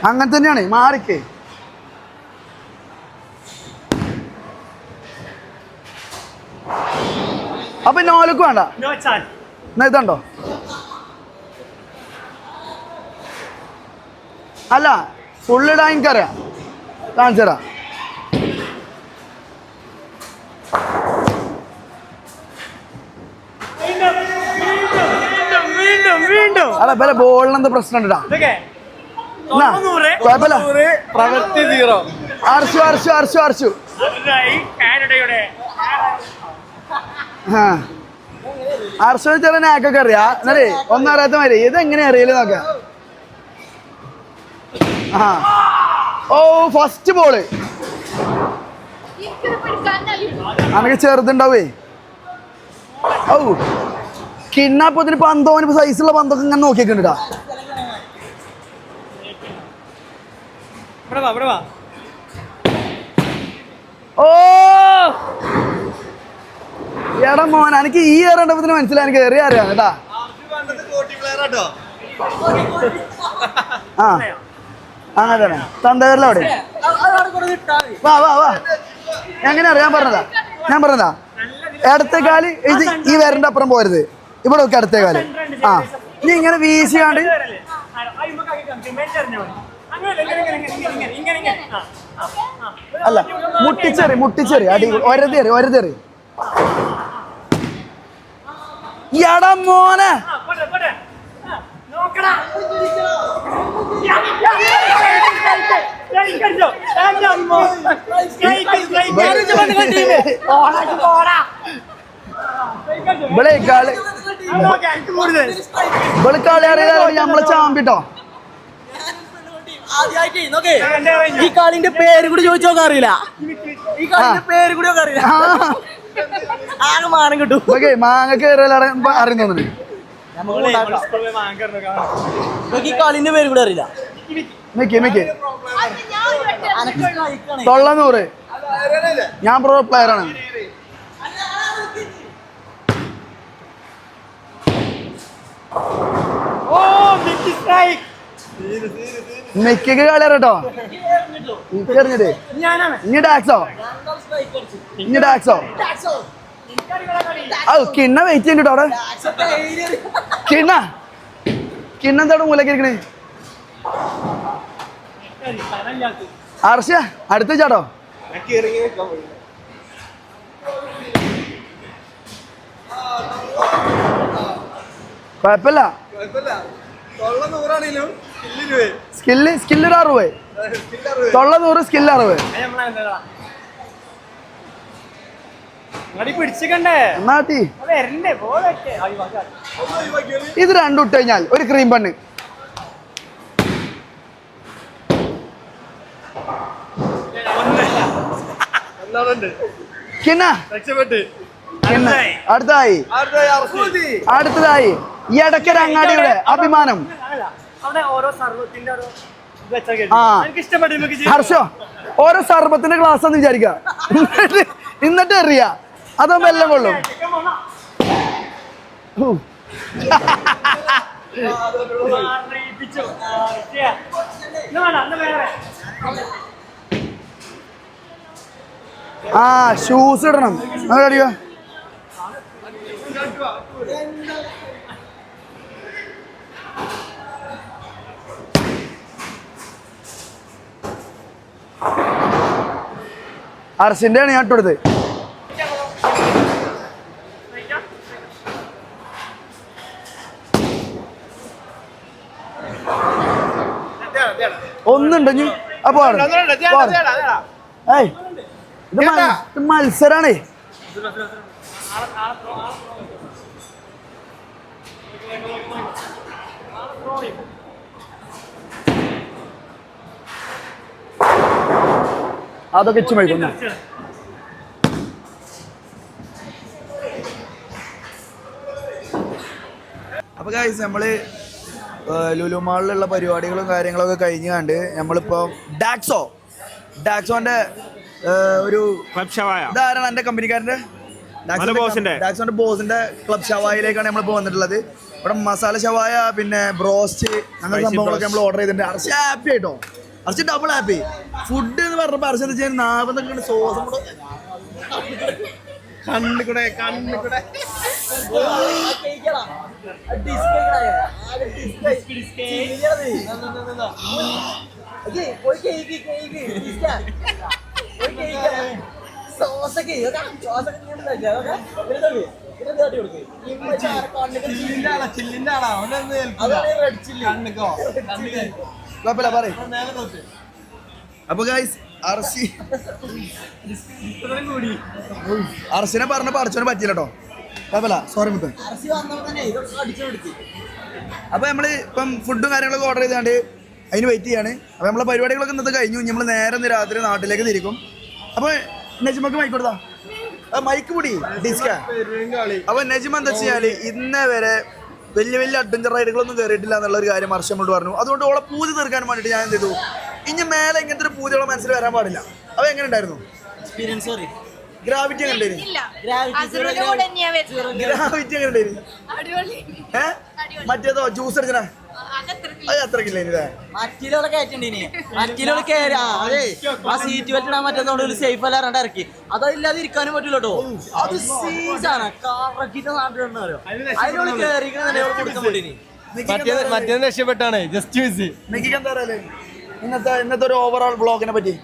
അങ്ങനെ തന്നെയാണ്. മാറിക്കേ. അപ്പൊ നോലുക്ക് വേണ്ട. ഇതുണ്ടോ? അല്ല ഫുള്ള് ഇടാൻ എനിക്കറിയാം. കാണിച്ചു തരാം. അല്ല ഇവരെ ബോളിനെന്താ പ്രശ്നം ഉണ്ടാ? കുഴപ്പമില്ല. അർഷു അർഷു ചെറിയ നാക്കൊക്കെ അറിയാ. എന്നാലേ ഒന്നും അറിയാത്ത മാതിരി ഇതെങ്ങനെ അറിയില്ല നോക്കാം. ഓ ഫസ്റ്റ് ബോള് അനക്ക് ചെറുതുണ്ടാവേ. ഓ കിണ്ണാപ്പത്തിന് പന്തോന് സൈസുള്ള പന്തൊക്കെ ഇങ്ങനെ നോക്കിയൊക്കെണ്ടാ. ഓ എടാ മോൻ എനിക്ക് ഈ ഏറണ്ടപ്പത്തിന് മനസ്സിലായി. എനിക്ക് എറിയ അറിയാം കേട്ടാ. ആ അങ്ങനെ തന്നെ തന്തവരില അവിടെ. വാ എങ്ങനെ അറിയാൻ പറഞ്ഞതാ. ഇടത്തേക്കാല് ഇത് ഈ വരന്റെ അപ്പുറം പോരുത്. ഇവിടെ നോക്കി ഇടത്തേക്കാല്. ആ നീ ഇങ്ങനെ വീശിയാണ്ട് അല്ല മുട്ടിച്ചെറി അടി ഒരതെറി. എടാ മോനെ കളി അറിയാതെ നമ്മളെ ചാമ്പിട്ടോ. ആദ്യമായിട്ട് നോക്കേ ഈ കളിന്റെ പേര് കൂടി ചോദിച്ചു നോക്കാൻ അറിയില്ല. ഈ കളിന്റെ പേര് കൂടി നോക്കാൻ അറിയില്ല. ആകെ മാനം കിട്ടും. മാങ്ങ കയറിയാലാണ് അറിയുന്നത്. ഈ കളിന്റെ പേര് കൂടി അറിയില്ല. തൊള്ളനൂറ് ഞാൻ പ്രോ പ്ലെയർ ആണ്. മെക്കിക്ക് കളി അറിയട്ടോ. എറിഞ്ഞിട്ട് ഇനി ഡാക്സോ കിണ്ണ വെയിറ്റ് ചെയ്യണ്ടോ അവിടെ. കിണ്ണെന്താണ് മൂലക്കിരിക്കണേ? ആർഷ്യ അടുത്ത ചാട്ടോ. കുഴപ്പമില്ല. സ്കില്ല് 60, തൊള്ള 100, സ്കില്ല് 60. ഇത് രണ്ടും ഇട്ട് കഴിഞ്ഞാൽ ഒരു ക്രീം ബണ്ണ്. അടുത്തതായി എടക്കര അങ്ങാടിയുടെ അഭിമാനം. ഹർഷോ ഓരോ സർബത്തിന്റെ ഗ്ലാസ് എന്ന് വിചാരിക്കുക. എന്നിട്ട് എറിയ അതാകുമ്പോ എല്ലാം കൊള്ളും. ആ ഷൂസ് ഇടണം. അതറിയോ അർഷിന്റെ ആണ് ഞാൻ ഇട്ടെടുത്ത്. ഒന്നുണ്ട് അപ്പൊ ഇത് മത്സരാണേ. അതൊക്കെ ഇച്ചു മഴിക്കുന്നു. അപ്പൊ ഗൈസ് നമ്മള് ലുലു മാളിലുള്ള പരിപാടികളും കാര്യങ്ങളൊക്കെ കഴിഞ്ഞ് കണ്ട് നമ്മളിപ്പോ ഡാക്സോന്റെ ഒരു ഇതാരാണ് എന്റെ കമ്പനിക്കാരന്റെ ഡാക്സോന്റെ ബോസിന്റെ ക്ലബ് ഷവായിലേക്കാണ് നമ്മളിപ്പോ വന്നിട്ടുള്ളത്. ഇവിടെ മസാല ഷവായ പിന്നെ ബ്രോസ്റ്റ് അങ്ങനെ സംഭവങ്ങളൊക്കെ നമ്മൾ ഓർഡർ ചെയ്തിട്ടുണ്ട്. അർച്ച ഹാപ്പി ആയിട്ടോ. Archa double happy. ഫുഡ് എന്ന് പറഞ്ഞപ്പോ അർച്ച എന്താ വെച്ചാൽ നാവെന്നൊക്കെ സോസും കൂടെ കണ്ണിക്കൂടെ അപ്പൊ ഗൈസ് അർശിനെ പറഞ്ഞപ്പോ അർച്ചനെ പറ്റില്ല കേട്ടോ. കുഴപ്പമില്ല, സോറി മുത്ത. അപ്പൊ നമ്മള് ഇപ്പം ഫുഡും കാര്യങ്ങളൊക്കെ ഓർഡർ ചെയ്താണ്ട് അതിന് വെയിറ്റ് ചെയ്യാണ്. അപ്പൊ നമ്മളെ പരിപാടികളൊക്കെ ഇന്നത്തെ കഴിഞ്ഞു. നമ്മൾ നേരെ രാത്രി നാട്ടിലേക്ക് തിരിക്കും. അപ്പൊ നജിമക്ക് മൈക്ക് കൊടുത്താ മൈക്ക് പൊടി ഡിസ്ക. അപ്പൊ നജിമ എന്താ വെച്ചാല് ഇന്നേ വരെ വലിയ അഡ്വഞ്ചർ റൈഡുകളൊന്നും കയറിയിട്ടില്ല എന്നുള്ള ഒരു കാര്യം ഹർഷ നമ്മളോട് പറഞ്ഞു. അതുകൊണ്ട് ഓളെ പൂതി തീർക്കാൻ വേണ്ടിയിട്ട് ഞാൻ എന്ത് ചെയ്തു, ഇനി മേലെ ഇങ്ങനത്തെ ഒരു പൂതിയോളം മനസ്സിൽ വരാൻ പാടില്ല. അപ്പൊ എങ്ങനെ ഉണ്ടായിരുന്നു ഗ്രാവിറ്റി? എങ്ങനെ ഗ്രാവിറ്റി എങ്ങനെ ഉണ്ടായിരുന്നു? മറ്റേതോ ജ്യൂസ് അടിച്ചനാ അത് അത്രക്കില്ലേ? സീറ്റ് പറ്റിടാൻ പറ്റുന്നതുകൊണ്ട് സേഫ് അല്ലാണ്ട് ഇറക്കി. അതല്ലാതെ ഇരിക്കാനും പറ്റൂല കേട്ടോ. അത് സീസാണ്. കറക്കിട്ട് നാട്ടിലുണ്ടോ അതിനോട് കയറി കൊടുക്കാൻ വേണ്ടി മറ്റേ രക്ഷപ്പെട്ടാണ് ജസ്റ്റ് മിസ്. ഇന്നത്തെ ഒരു ഓവറോൾ ബ്ലോഗിനെ പറ്റി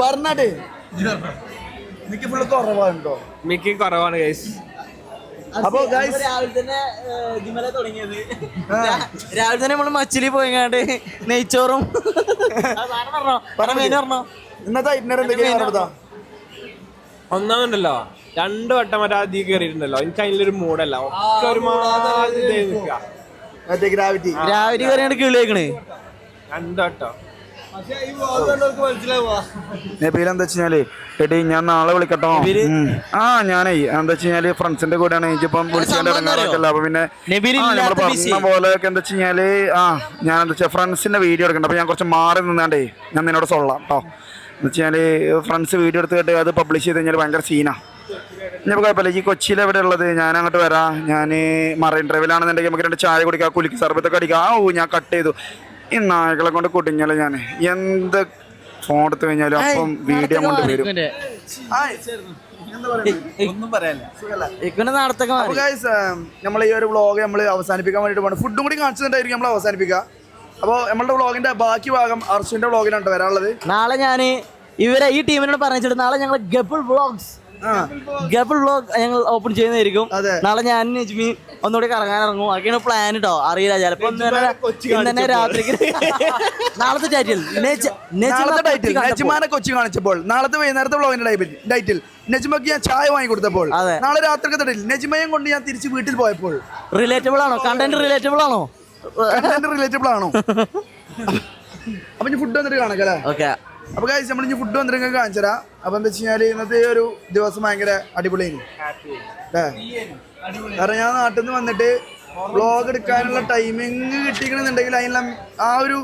പറഞ്ഞാട്ട് മിക്ക ഫുള്ള് കുറവാണോ? മിക്ക കുറവാണ് ഗൈസ്. അപ്പൊ രാവിലെ തന്നെ ഇതിമല തുടങ്ങിയത്. രാവിലെ തന്നെ നമ്മള് മച്ചിലി പോയിങ്ങാണ്ട് നെയ്ച്ചോറും പറഞ്ഞോ. ഇന്നത്തെ എന്തൊക്കെയാ? ഒന്നാമതുണ്ടല്ലോ 2 വട്ടം മറ്റേ അധികം കയറിയിട്ടുണ്ടല്ലോ. എനിക്ക് അതിലൊരു മൂടല്ല. ഒക്കെ ഒരുമാതിരി ഗ്രാവിറ്റി കയറിയാണ് കിളിയേക്കണ്. കണ്ടോട്ടോ. നബീൽ എന്താ വെച്ചാല് എടി ഞാൻ നാളെ വിളിക്കട്ടോ. ഞാനേ എന്താ വെച്ചാല് ഫ്രണ്ട്സിന്റെ കൂടെയാണ് എനിക്കിപ്പം വിളിച്ചാണ്ട് ഇറങ്ങാറൊക്കെയല്ല. അപ്പൊ പിന്നെ നമ്മള് പറഞ്ഞ പോലെ ഒക്കെ എന്താ വെച്ചാല് ഞാൻ എന്താ വെച്ചാൽ ഫ്രണ്ട്സിന്റെ വീഡിയോ എടുക്കണ്ട. അപ്പൊ ഞാൻ കുറച്ച് മാറി നിന്നാണ്ടേ ഞാൻ നിന്നോട് സൊല്ലാം കേട്ടോ. എന്ന് വെച്ചാല് ഫ്രണ്ട്സ് വീഡിയോ എടുത്തിട്ട് അത് പബ്ലിഷ് ചെയ്ത് കഴിഞ്ഞാൽ ഭയങ്കര സീനാ. ഇനിയിപ്പോൾ കുഴപ്പമില്ല. ഈ കൊച്ചിയിൽ എവിടെ ഉള്ളത്? ഞാൻ അങ്ങോട്ട് വരാം. ഞാൻ മറൈൻ ഡ്രൈവിലാണെന്നുണ്ടെങ്കിൽ നമുക്ക് 2 ചായ കുടിക്കാം, കുലുക്കി സർബത്തൊക്കെ അടിക്കാം. ഞാൻ കട്ട് ചെയ്തു. ഈ നായകളെ കൊണ്ട് കുടുങ്ങിയാലോ ഞാൻ എന്ത് ഫോൺ എടുത്തു കഴിഞ്ഞാലും അപ്പം വീഡിയോ കൊണ്ട് വരും. ഒന്നും പറയാനില്ല. നമ്മൾ ഈ ഒരു വ്ളോഗ് നമ്മൾ അവസാനിപ്പിക്കാൻ വേണ്ടിയിട്ട് പോകണം. ഫുഡും കൂടി കാണിച്ചിട്ടുണ്ടായിരിക്കും നമ്മൾ അവസാനിപ്പിക്കുക. അപ്പോൾ നമ്മളുടെ വ്ളോഗിന്റെ ബാക്കി ഭാഗം അർഷുവിന്റെ വ്ളോഗിലാണ് വരാനുള്ളത്. നാളെ ഞാൻ ഇവരെ ഈ ടീമിനോട് പറഞ്ഞിട്ട് നാളെ ഞങ്ങൾ ഗപ്പിൾ വ്ളോഗ്സ് ഞങ്ങൾ ഓപ്പൺ ചെയ്യുന്നതായിരിക്കും. നാളെ ഞാൻ നജ്മി ഒന്നുകൂടി കറങ്ങാൻ ഇറങ്ങും. അതൊക്കെയാണ് പ്ലാൻ കേട്ടോ. അറിയില്ല, ചിലപ്പോ ഇന്നെ രാത്രിക്ക് നാളത്തെ ടൈറ്റിൽ നജ്മാനെ കൊച്ചി കാണിച്ചപ്പോൾ, നാളത്തെ വൈകുന്നേരത്തെ വ്ളോഗിന്റെ ടൈറ്റിൽ നജ്മക്ക് ഞാൻ ചായ വാങ്ങി കൊടുത്തപ്പോൾ, നാളെ രാത്രി ടൈറ്റിൽ നജ്മയും കൊണ്ട് ഞാൻ തിരിച്ച് വീട്ടിൽ പോയപ്പോൾ. റിലേറ്റബിൾ ആണോ? കണ്ടന്റ് റിലേറ്റബിൾ ആണോ? റിലേറ്റബിൾ ആണോ? അപ്പൊ ഞാൻ ഫുഡ് വന്നിട്ട് കാണാം. ഓക്കെ. അപ്പൊ കഴിച്ച് നമ്മൾ ഇനി ഫുഡ് വന്നിട്ട് കാണിച്ചു തരാം. അപ്പൊ എന്താ വെച്ച് കഴിഞ്ഞാല് ഇന്നത്തെ ഒരു ദിവസം ഭയങ്കര അടിപൊളിയായിരുന്നു. കാരണം ഞാൻ നാട്ടിൽ നിന്ന് വന്നിട്ട് വ്ളോഗ് എടുക്കാനുള്ള ടൈമിങ് കിട്ടിക്കണമെന്നുണ്ടെങ്കിൽ അതിനുള്ള ആ ഒരു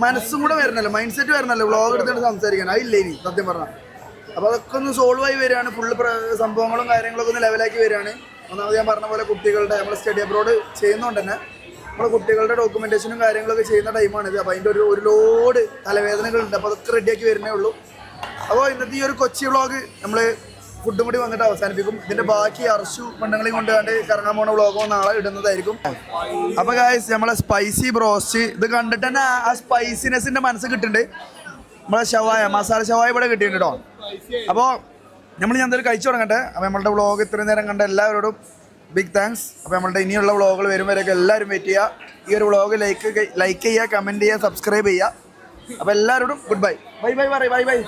മനസ്സും കൂടെ വരണല്ലോ, മൈൻഡ് സെറ്റ് വരണല്ലോ വ്ളോഗ് എടുത്തിട്ട് സംസാരിക്കാൻ. അതില്ല ഇനി സത്യം പറഞ്ഞാൽ. അപ്പൊ അതൊക്കെ ഒന്ന് സോൾവ് ആയി വരികയാണ്. ഫുള്ള് സംഭവങ്ങളും കാര്യങ്ങളൊക്കെ ഒന്ന് ലെവലാക്കി വരികയാണ്. ഒന്നാമത് ഞാൻ പറഞ്ഞ പോലെ കുട്ടികളുടെ നമ്മൾ സ്റ്റഡി അബ്രോഡ് ചെയ്യുന്നതുകൊണ്ട് തന്നെ നമ്മൾ കുട്ടികളുടെ ഡോക്യുമെന്റേഷനും കാര്യങ്ങളൊക്കെ ചെയ്യുന്ന ടൈമാണിത്. അപ്പോൾ അതിൻ്റെ ഒരു ലോഡ് തലവേദനകളുണ്ട്. അപ്പോൾ അതൊക്കെ റെഡിയാക്കി വരുന്നേ ഉള്ളൂ. അപ്പോൾ ഇന്നത്തെ ഈ ഒരു കൊച്ചി വ്ളോഗ് നമ്മൾ ഫുഡും കൂടി വന്നിട്ട് അവസാനിപ്പിക്കും. ഇതിൻ്റെ ബാക്കി അർഷു പെണ്ണുങ്ങളെയും കൊണ്ടുകൊണ്ട് കറങ്ങാൻ പോണ വ്ളോഗോ നാളെ ഇടുന്നതായിരിക്കും. അപ്പോൾ ഗായ്സ് നമ്മളെ സ്പൈസി ബ്രോസ്റ്റ് ഇത് കണ്ടിട്ട് തന്നെ ആ സ്പൈസിനെസ്സിൻ്റെ മനസ്സ് കിട്ടുന്നുണ്ട്. നമ്മളെ ഷവായ മസാല ഷവായ ഇവിടെ കിട്ടിയിട്ടുണ്ട് കേട്ടോ. അപ്പോൾ നമ്മൾ ഞാൻ എന്തായാലും കഴിച്ചു തുടങ്ങട്ടെ. അപ്പോൾ നമ്മളുടെ വ്ളോഗ് ഇത്രയും നേരം കണ്ട എല്ലാവരോടും ബിഗ് താങ്ക്സ്. അപ്പോൾ നമ്മളുടെ ഇനിയുള്ള വ്ളോഗുകൾ വരും വരെയൊക്കെ എല്ലാവരും വെയിറ്റ് ചെയ്യുക. ഈ ഒരു വ്ളോഗ് ലൈക്ക് ചെയ്യുക, കമൻറ്റ് ചെയ്യുക, സബ്സ്ക്രൈബ് ചെയ്യുക. അപ്പോൾ എല്ലാവരോടും ഗുഡ് ബൈ. ബൈ ബൈ പറയും. Bye bye.